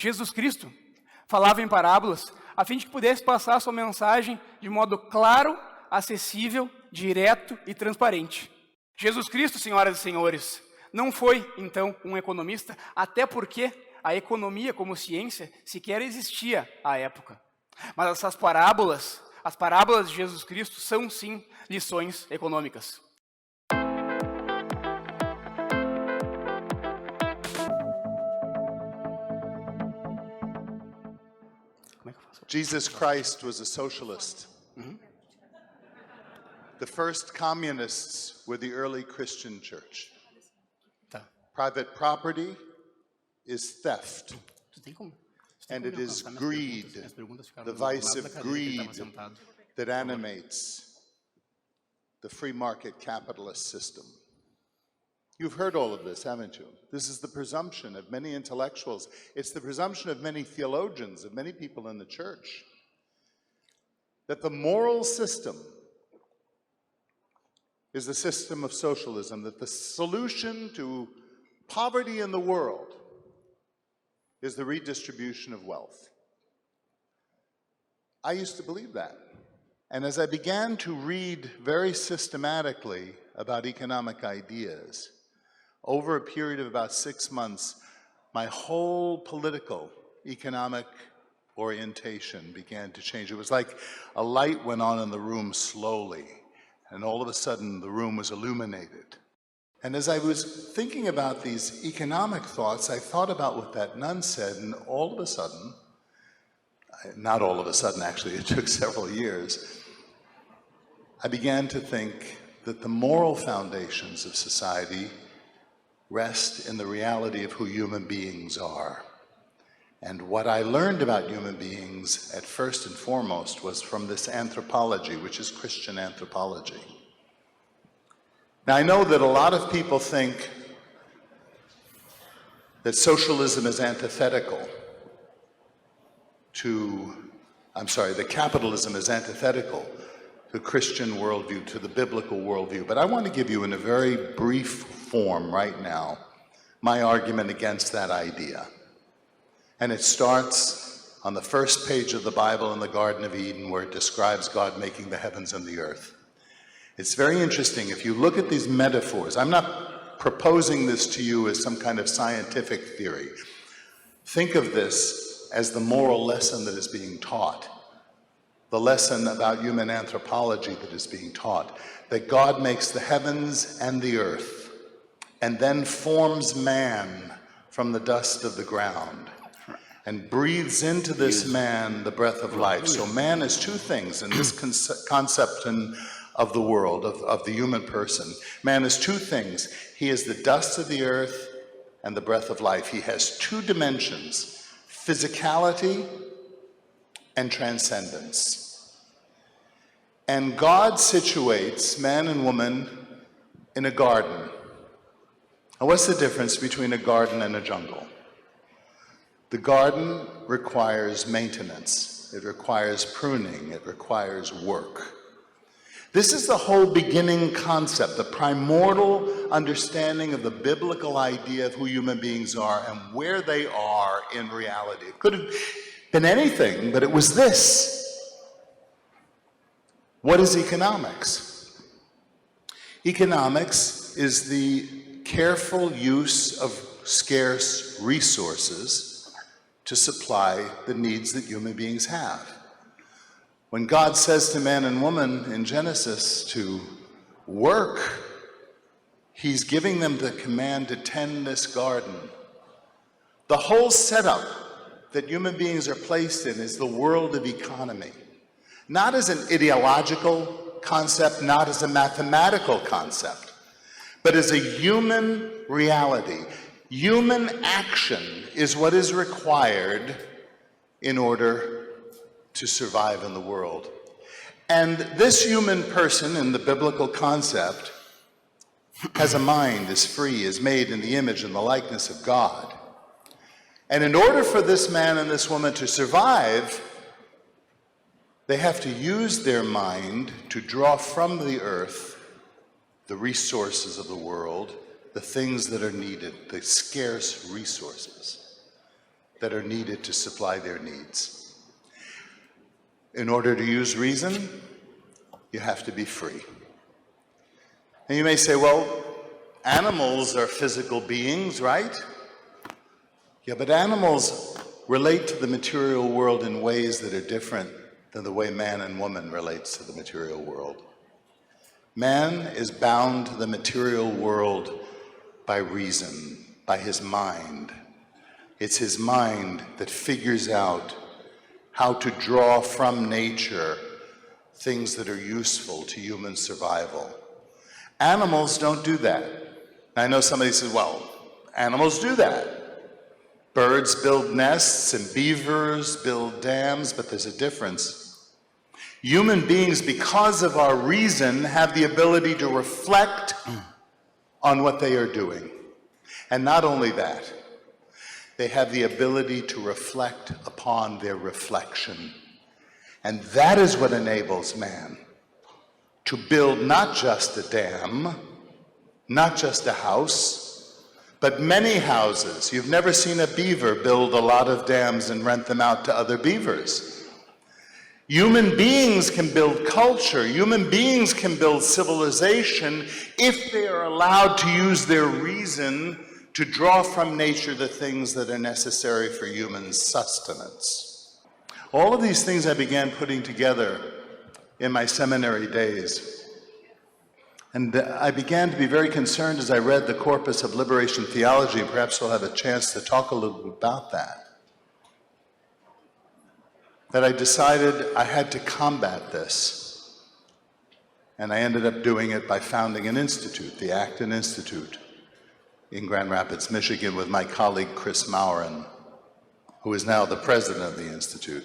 Jesus Cristo falava em parábolas a fim de que pudesse passar a sua mensagem de modo claro, acessível, direto e transparente. Jesus Cristo, senhoras e senhores, não foi, então, um economista, até porque a economia como ciência sequer existia à época. Mas essas parábolas, as parábolas de Jesus Cristo, são sim lições econômicas. Jesus Christ was a socialist. The first communists were the early Christian church. Private property is theft, and it is greed, the vice of greed that animates the free market capitalist system. You've heard all of this, haven't you? This is the presumption of many intellectuals. It's the presumption of many theologians, of many people in the church, that the moral system is the system of socialism, that the solution to poverty in the world is the redistribution of wealth. I used to believe that. And as I began to read very systematically about economic ideas, over a period of about 6 months, my whole political, economic orientation began to change. It was like a light went on in the room slowly, and all of a sudden the room was illuminated. And as I was thinking about these economic thoughts, I thought about what that nun said, and all of a sudden, not all of a sudden actually, it took several years, I began to think that the moral foundations of society rest in the reality of who human beings are. And what I learned about human beings at first and foremost was from this anthropology, which is Christian anthropology. Now I know that a lot of people think that socialism is antithetical to, that capitalism is antithetical to the Christian worldview, to the biblical worldview. But I want to give you in a very brief form right now my argument against that idea. And it starts on the first page of the Bible in the Garden of Eden, where it describes God making the heavens and the earth. It's very interesting. If you look at these metaphors, I'm not proposing this to you as some kind of scientific theory. Think of this as the moral lesson that is being taught, the lesson about human anthropology that is being taught, that God makes the heavens and the earth and then forms man from the dust of the ground and breathes into this man the breath of life. So man is two things in this concept of the world, of the human person. Man is two things. He is the dust of the earth and the breath of life. He has two dimensions, physicality and transcendence. And God situates man and woman in a garden. Now, what's the difference between a garden and a jungle? The garden requires maintenance. It requires pruning. It requires work. This is the whole beginning concept, the primordial understanding of the biblical idea of who human beings are and where they are in reality. It could have been anything, but it was this. What is economics? Economics is the careful use of scarce resources to supply the needs that human beings have. When God says to man and woman in Genesis to work, he's giving them the command to tend this garden. The whole setup that human beings are placed in is the world of economy. Not as an ideological concept, not as a mathematical concept, but as a human reality. Human action is what is required in order to survive in the world. And this human person in the biblical concept has a mind, is free, is made in the image and the likeness of God. And in order for this man and this woman to survive, they have to use their mind to draw from the earth the resources of the world, the things that are needed, the scarce resources. that are needed to supply their needs. In order to use reason, you have to be free. And you may say, well, animals are physical beings, right? Yeah, but animals relate to the material world in ways that are different than the way man and woman relates to the material world. Man is bound to the material world by reason, by his mind. It's his mind that figures out how to draw from nature things that are useful to human survival. Animals don't do that. I know somebody says, well, animals do that. Birds build nests and beavers build dams, but there's a difference. Human beings, because of our reason, have the ability to reflect on what they are doing. And not only that, they have the ability to reflect upon their reflection. And that is what enables man to build not just a dam, not just a house, but many houses. You've never seen a beaver build a lot of dams and rent them out to other beavers. Human beings can build culture. Human beings can build civilization if they are allowed to use their reason to draw from nature the things that are necessary for human sustenance. All of these things I began putting together in my seminary days. And I began to be very concerned as I read the corpus of liberation theology, and perhaps we'll have a chance to talk a little bit about that I decided I had to combat this. And I ended up doing it by founding an institute, the Acton Institute, in Grand Rapids, Michigan, with my colleague Chris Maurin, who is now the president of the Institute.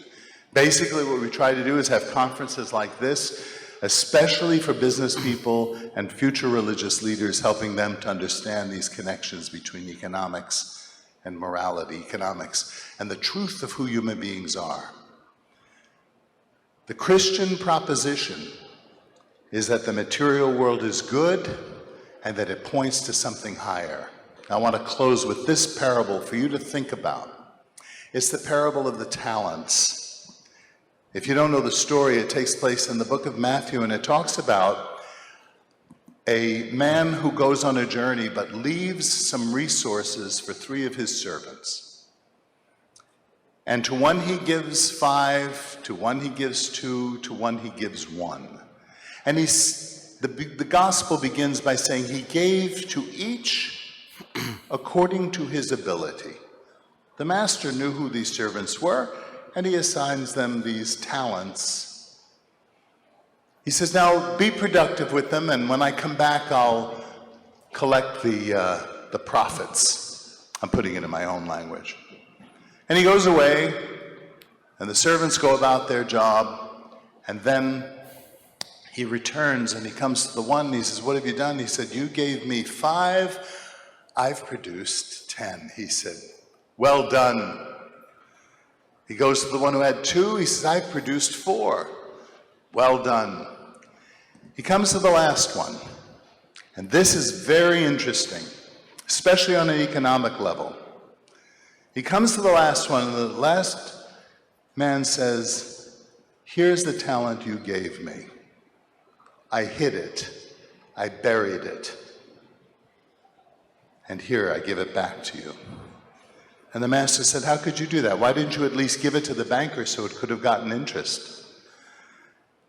Basically, what we try to do is have conferences like this, especially for business people and future religious leaders, helping them to understand these connections between economics and morality, economics, and the truth of who human beings are. The Christian proposition is that the material world is good and that it points to something higher. I want to close with this parable for you to think about. It's the parable of the talents. If you don't know the story, it takes place in the book of Matthew, and it talks about a man who goes on a journey but leaves some resources for 3 of his servants. And to one he gives 5, to one he gives 2, to one he gives 1. And the gospel begins by saying he gave to each according to his ability. The master knew who these servants were, and he assigns them these talents. He says, now be productive with them, and when I come back, I'll collect the profits. I'm putting it in my own language. And he goes away, and the servants go about their job, and then he returns, and he comes to the one, and he says, what have you done? He said, you gave me 5, I've produced 10. He said, well done. He goes to the one who had 2. He says, I've produced 4. Well done. He comes to the last one. And this is very interesting, especially on an economic level. He comes to the last one, and the last man says, here's the talent you gave me. I hid it. I buried it. And here, I give it back to you. And the master said, how could you do that? Why didn't you at least give it to the banker so it could have gotten interest?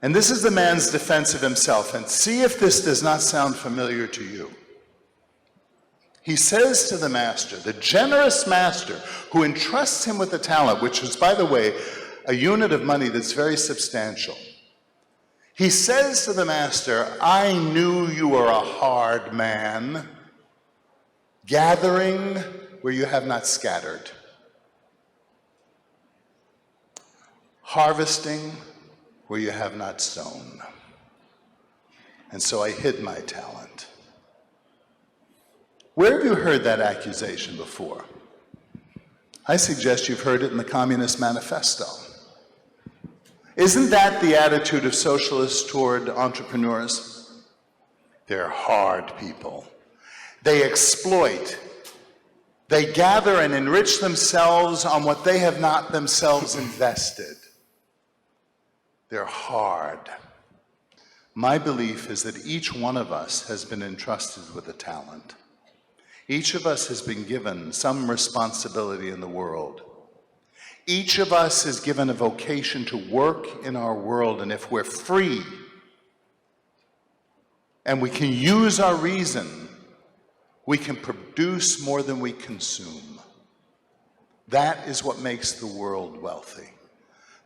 And this is the man's defense of himself. And see if this does not sound familiar to you. He says to the master, the generous master, who entrusts him with the talent, which is, by the way, a unit of money that's very substantial. He says to the master, I knew you were a hard man, gathering where you have not scattered, harvesting where you have not sown. And so I hid my talent. Where have you heard that accusation before? I suggest you've heard it in the Communist Manifesto. Isn't that the attitude of socialists toward entrepreneurs? They're hard people. They exploit. They gather and enrich themselves on what they have not themselves invested. They're hard. My belief is that each one of us has been entrusted with a talent. Each of us has been given some responsibility in the world. Each of us is given a vocation to work in our world, and if we're free and we can use our reason, we can produce more than we consume. That is what makes the world wealthy.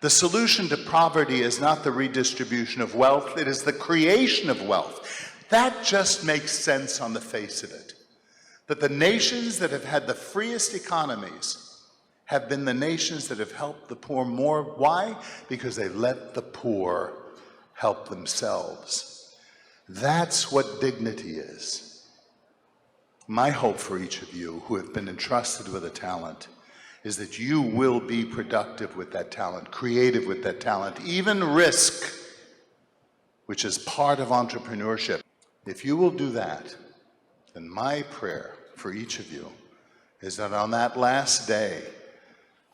The solution to poverty is not the redistribution of wealth, it is the creation of wealth. That just makes sense on the face of it. That the nations that have had the freest economies have been the nations that have helped the poor more. Why? Because they let the poor help themselves. That's what dignity is. My hope for each of you who have been entrusted with a talent is that you will be productive with that talent, creative with that talent, even risk, which is part of entrepreneurship. If you will do that, then my prayer for each of you is that on that last day,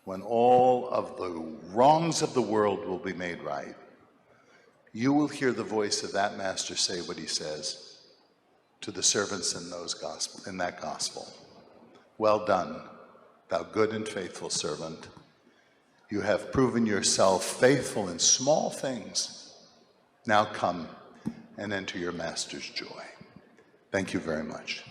when all of the wrongs of the world will be made right, you will hear the voice of that master say what he says to the servants in that gospel. Well done, thou good and faithful servant. You have proven yourself faithful in small things. Now come and enter your master's joy. Thank you very much.